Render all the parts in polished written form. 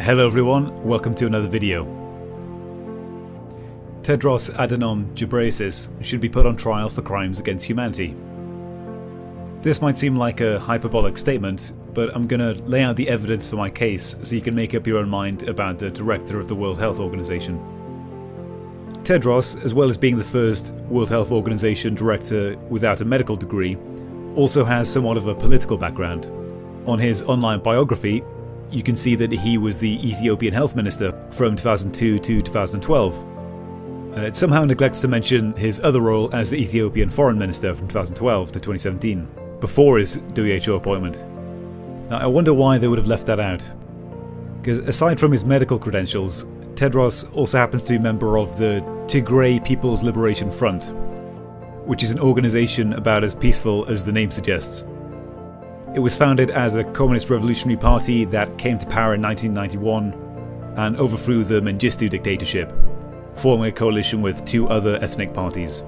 Hello everyone, welcome to another video. Tedros Adhanom Ghebreyesus should be put on trial for crimes against humanity. This might seem like a hyperbolic statement, but I'm gonna lay out the evidence for my case so you can make up your own mind about the director of the World Health Organization. Tedros, as well as being the first World Health Organization director without a medical degree, also has somewhat of a political background. On his online biography, you can see that he was the Ethiopian health minister from 2002 to 2012. It somehow neglects to mention his other role as the Ethiopian foreign minister from 2012 to 2017, before his WHO appointment. Now, I wonder why they would have left that out. Because aside from his medical credentials, Tedros also happens to be a member of the Tigray People's Liberation Front, which is an organization about as peaceful as the name suggests. It was founded as a communist revolutionary party that came to power in 1991 and overthrew the Mengistu dictatorship, forming a coalition with two other ethnic parties.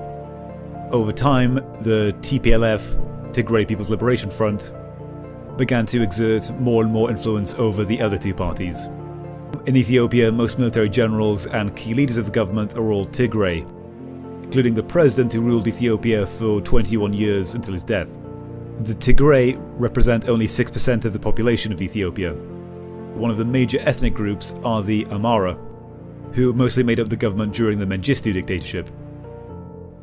Over time, the tplf, Tigray People's Liberation Front, began to exert more and more influence over the other two parties. In Ethiopia, most military generals and key leaders of the government are all Tigray, including the president who ruled Ethiopia for 21 years until his death. The Tigray represent only 6% of the population of Ethiopia. One of the major ethnic groups are the Amhara, who mostly made up the government during the Mengistu dictatorship.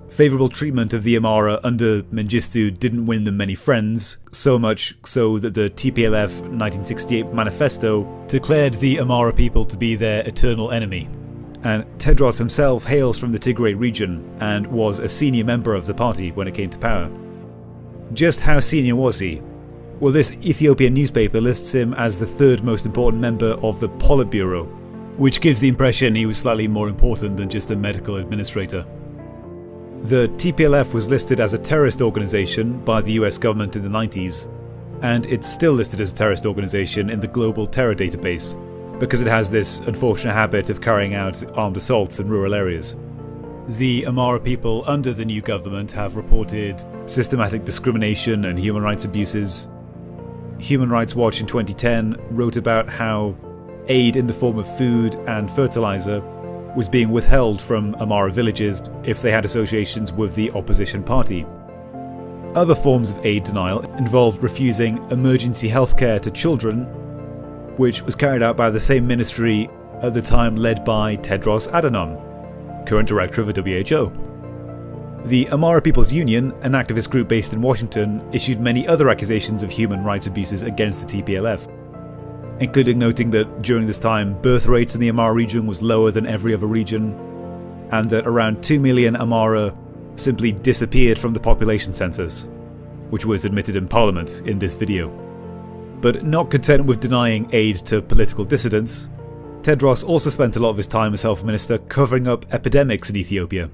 Favourable treatment of the Amhara under Mengistu didn't win them many friends, so much so that the tplf 1968 manifesto declared the Amhara people to be their eternal enemy. And Tedros himself hails from the Tigray region and was a senior member of the party when it came to power. Just how senior was he? Well, this Ethiopian newspaper lists him as the third most important member of the Politburo, which gives the impression he was slightly more important than just a medical administrator. The TPLF was listed as a terrorist organization by the US government in the 90s, and it's still listed as a terrorist organization in the Global Terror Database, because it has this unfortunate habit of carrying out armed assaults in rural areas. The Amhara people under the new government have reported systematic discrimination and human rights abuses. Human Rights Watch in 2010 wrote about how aid in the form of food and fertilizer was being withheld from Amhara villages if they had associations with the opposition party. Other forms of aid denial involved refusing emergency healthcare to children, which was carried out by the same ministry at the time led by Tedros Adhanom, current director of the WHO. The Amhara People's Union, an activist group based in Washington, issued many other accusations of human rights abuses against the TPLF, including noting that during this time birth rates in the Amhara region was lower than every other region, and that around 2 million Amhara simply disappeared from the population census, which was admitted in Parliament in this video. But not content with denying aid to political dissidents, Tedros also spent a lot of his time as health minister covering up epidemics in Ethiopia.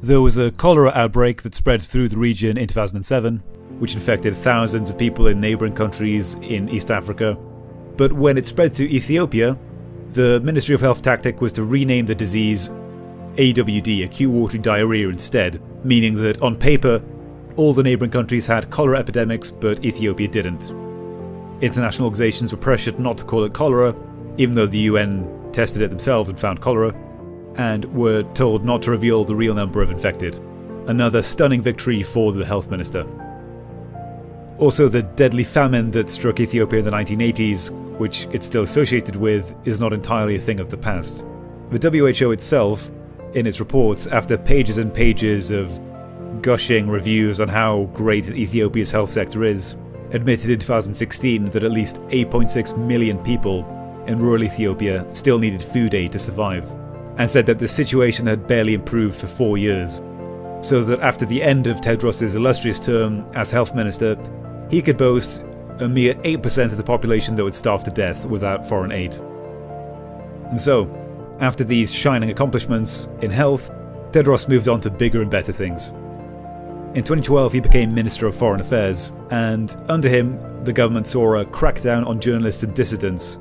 There was a cholera outbreak that spread through the region in 2007, which infected thousands of people in neighbouring countries in East Africa. But when it spread to Ethiopia, the Ministry of Health tactic was to rename the disease AWD, acute watery diarrhea, instead, meaning that on paper, all the neighbouring countries had cholera epidemics, but Ethiopia didn't. International organisations were pressured not to call it cholera, even though the UN tested it themselves and found cholera, and were told not to reveal the real number of infected. Another stunning victory for the health minister. Also, the deadly famine that struck Ethiopia in the 1980s, which it's still associated with, is not entirely a thing of the past. The WHO itself, in its reports, after pages and pages of gushing reviews on how great Ethiopia's health sector is, admitted in 2016 that at least 8.6 million people in rural Ethiopia still needed food aid to survive, and said that the situation had barely improved for 4 years, so that after the end of Tedros' illustrious term as health minister, he could boast a mere 8% of the population that would starve to death without foreign aid. And so, after these shining accomplishments in health, Tedros moved on to bigger and better things. In 2012 he became Minister of Foreign Affairs, and under him the government saw a crackdown on journalists and dissidents,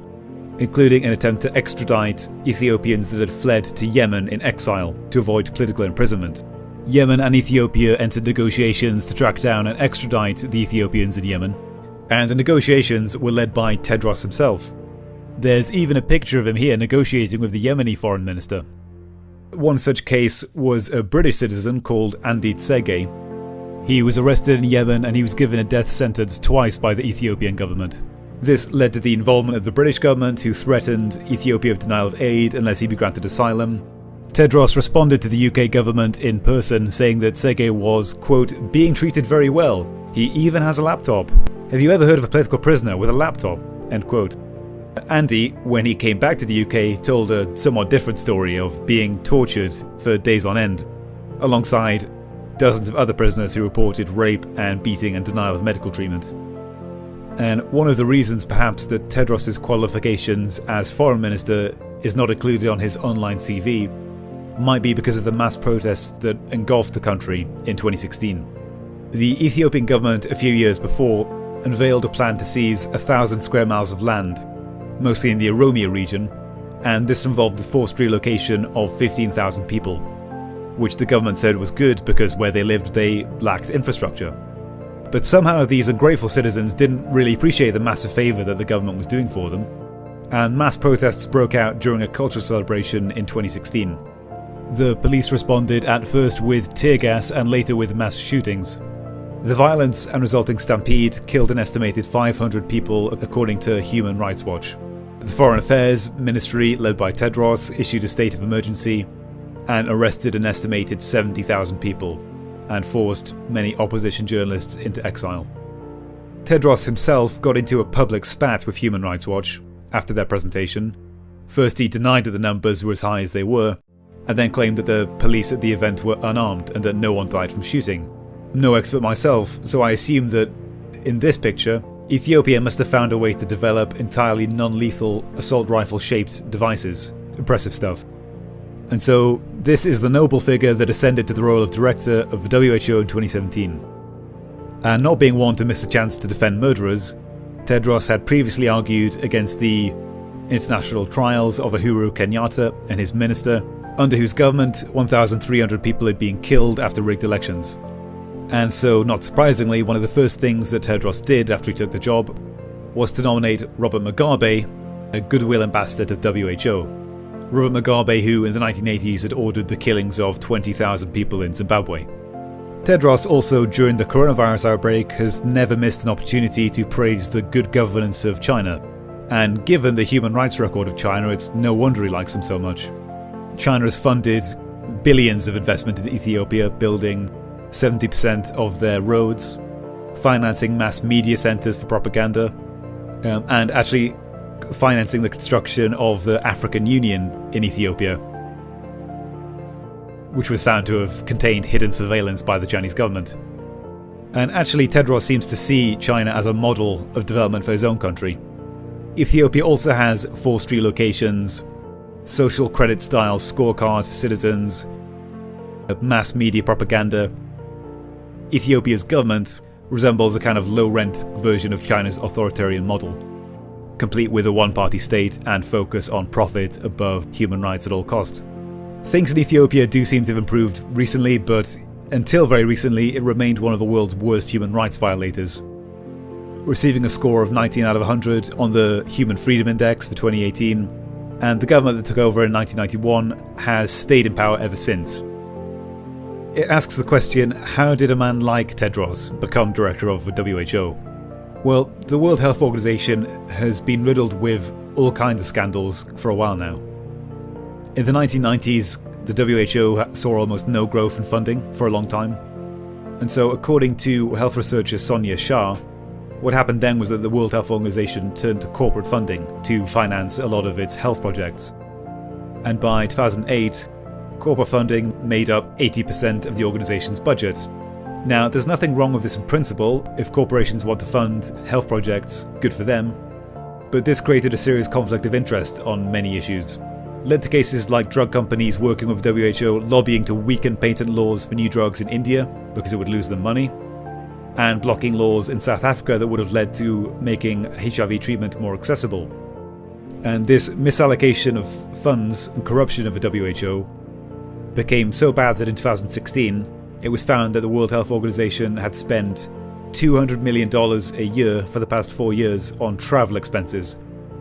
including an attempt to extradite Ethiopians that had fled to Yemen in exile to avoid political imprisonment. Yemen and Ethiopia entered negotiations to track down and extradite the Ethiopians in Yemen, and the negotiations were led by Tedros himself. There's even a picture of him here negotiating with the Yemeni foreign minister. One such case was a British citizen called Andy Tsege. He was arrested in Yemen and he was given a death sentence twice by the Ethiopian government. This led to the involvement of the British government, who threatened Ethiopia with denial of aid unless he be granted asylum. Tedros responded to the UK government in person, saying that Tsege was, quote, being treated very well. He even has a laptop. Have you ever heard of a political prisoner with a laptop? End quote. Andy, when he came back to the UK, told a somewhat different story of being tortured for days on end, alongside dozens of other prisoners who reported rape and beating and denial of medical treatment. And one of the reasons perhaps that Tedros' qualifications as foreign minister is not included on his online CV might be because of the mass protests that engulfed the country in 2016. The Ethiopian government a few years before unveiled a plan to seize 1,000 square miles of land, mostly in the Oromia region, and this involved the forced relocation of 15,000 people, which the government said was good because where they lived they lacked infrastructure. But somehow these ungrateful citizens didn't really appreciate the massive favour that the government was doing for them, and mass protests broke out during a cultural celebration in 2016. The police responded at first with tear gas and later with mass shootings. The violence and resulting stampede killed an estimated 500 people, according to Human Rights Watch. The Foreign Affairs Ministry, led by Tedros, issued a state of emergency and arrested an estimated 70,000 people, and forced many opposition journalists into exile. Tedros himself got into a public spat with Human Rights Watch after their presentation. First he denied that the numbers were as high as they were, and then claimed that the police at the event were unarmed and that no one died from shooting. I'm no expert myself, so I assume that in this picture, Ethiopia must have found a way to develop entirely non-lethal assault rifle-shaped devices. Impressive stuff. And so, this is the noble figure that ascended to the role of director of the WHO in 2017. And not being one to miss a chance to defend murderers, Tedros had previously argued against the international trials of Uhuru Kenyatta and his minister, under whose government 1,300 people had been killed after rigged elections. And so, not surprisingly, one of the first things that Tedros did after he took the job was to nominate Robert Mugabe, a goodwill ambassador to WHO. Robert Mugabe, who in the 1980s had ordered the killings of 20,000 people in Zimbabwe. Tedros also, during the coronavirus outbreak, has never missed an opportunity to praise the good governance of China. And given the human rights record of China, it's no wonder he likes them so much. China has funded billions of investment in Ethiopia, building 70% of their roads, financing mass media centres for propaganda, and actually financing the construction of the African Union in Ethiopia, which was found to have contained hidden surveillance by the Chinese government. And actually, Tedros seems to see China as a model of development for his own country. Ethiopia also has forced relocations, social credit style scorecards for citizens, mass media propaganda. Ethiopia's government resembles a kind of low-rent version of China's authoritarian model, complete with a one-party state and focus on profit above human rights at all cost. Things in Ethiopia do seem to have improved recently, but until very recently it remained one of the world's worst human rights violators, receiving a score of 19 out of 100 on the Human Freedom Index for 2018, and the government that took over in 1991 has stayed in power ever since. It asks the question, how did a man like Tedros become director of the WHO? Well, the World Health Organization has been riddled with all kinds of scandals for a while now. In the 1990s, the WHO saw almost no growth in funding for a long time. And so, according to health researcher Sonia Shah, what happened then was that the World Health Organization turned to corporate funding to finance a lot of its health projects. And by 2008, corporate funding made up 80% of the organization's budget. Now, there's nothing wrong with this in principle. If corporations want to fund health projects, good for them. But this created a serious conflict of interest on many issues. Led to cases like drug companies working with WHO lobbying to weaken patent laws for new drugs in India because it would lose them money, and blocking laws in South Africa that would have led to making HIV treatment more accessible. And this misallocation of funds and corruption of the WHO became so bad that in 2016 it was found that the World Health Organization had spent $200 million a year for the past 4 years on travel expenses,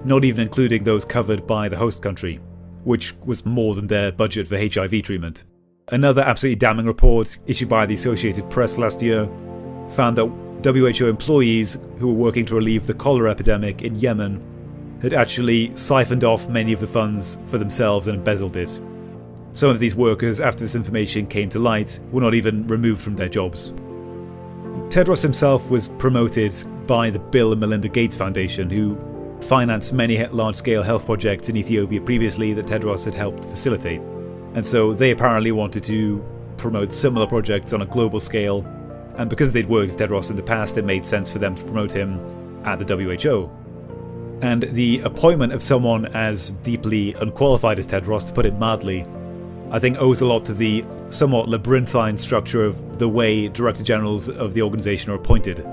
not even including those covered by the host country, which was more than their budget for HIV treatment. Another absolutely damning report issued by the Associated Press last year found that WHO employees who were working to relieve the cholera epidemic in Yemen had actually siphoned off many of the funds for themselves and embezzled it. Some of these workers, after this information came to light, were not even removed from their jobs. Tedros himself was promoted by the Bill and Melinda Gates Foundation, who financed many large-scale health projects in Ethiopia previously that Tedros had helped facilitate. And so they apparently wanted to promote similar projects on a global scale, and because they'd worked with Tedros in the past, it made sense for them to promote him at the WHO. And the appointment of someone as deeply unqualified as Tedros, to put it mildly, I think owes a lot to the somewhat labyrinthine structure of the way Director Generals of the organisation are appointed.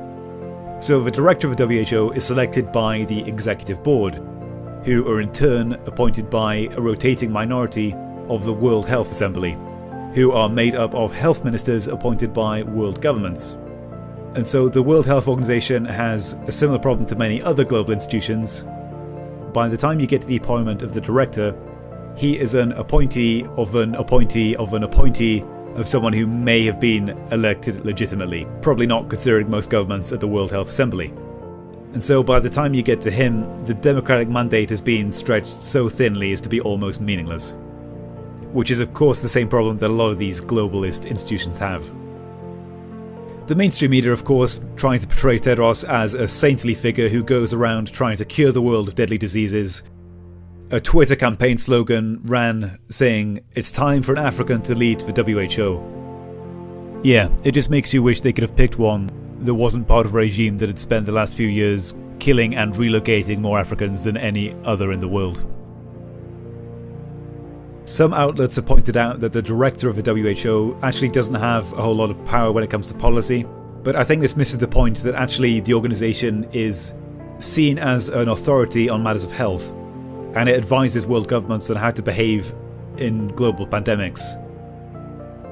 So the Director of the WHO is selected by the Executive Board, who are in turn appointed by a rotating minority of the World Health Assembly, who are made up of health ministers appointed by world governments. And so the World Health Organization has a similar problem to many other global institutions. By the time you get to the appointment of the director, he is an appointee of an appointee of an appointee of someone who may have been elected legitimately, probably not considering most governments at the World Health Assembly. And so by the time you get to him, the democratic mandate has been stretched so thinly as to be almost meaningless. Which is of course the same problem that a lot of these globalist institutions have. The mainstream media, of course, trying to portray Tedros as a saintly figure who goes around trying to cure the world of deadly diseases. A Twitter campaign slogan ran saying, "It's time for an African to lead the WHO." Yeah, it just makes you wish they could have picked one that wasn't part of a regime that had spent the last few years killing and relocating more Africans than any other in the world. Some outlets have pointed out that the director of the WHO actually doesn't have a whole lot of power when it comes to policy, but I think this misses the point that actually the organisation is seen as an authority on matters of health, and it advises world governments on how to behave in global pandemics.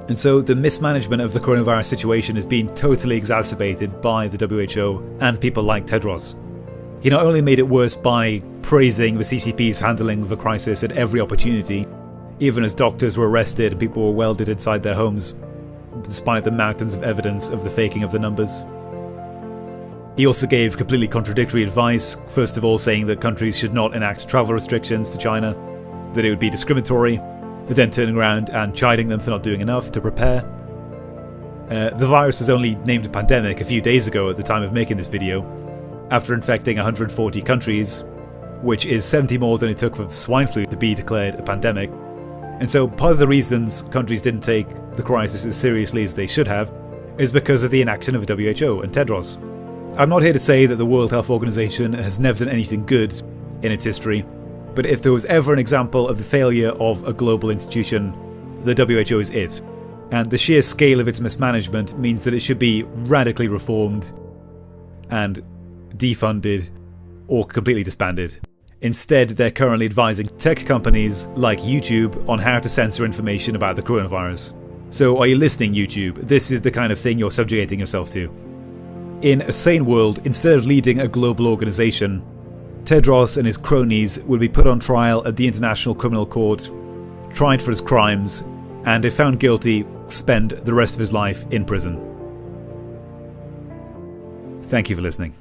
And so the mismanagement of the coronavirus situation has been totally exacerbated by the WHO and people like Tedros. He not only made it worse by praising the CCP's handling of the crisis at every opportunity, even as doctors were arrested and people were welded inside their homes, despite the mountains of evidence of the faking of the numbers. He also gave completely contradictory advice, first of all saying that countries should not enact travel restrictions to China, that it would be discriminatory, then turning around and chiding them for not doing enough to prepare. The virus was only named a pandemic a few days ago at the time of making this video, after infecting 140 countries, which is 70 more than it took for swine flu to be declared a pandemic. And so part of the reasons countries didn't take the crisis as seriously as they should have is because of the inaction of the WHO and Tedros. I'm not here to say that the World Health Organization has never done anything good in its history, but if there was ever an example of the failure of a global institution, the WHO is it. And the sheer scale of its mismanagement means that it should be radically reformed and defunded or completely disbanded. Instead, they're currently advising tech companies like YouTube on how to censor information about the coronavirus. So are you listening, YouTube? This is the kind of thing you're subjugating yourself to. In a sane world, instead of leading a global organization, Tedros and his cronies will be put on trial at the International Criminal Court, tried for his crimes, and if found guilty, spend the rest of his life in prison. Thank you for listening.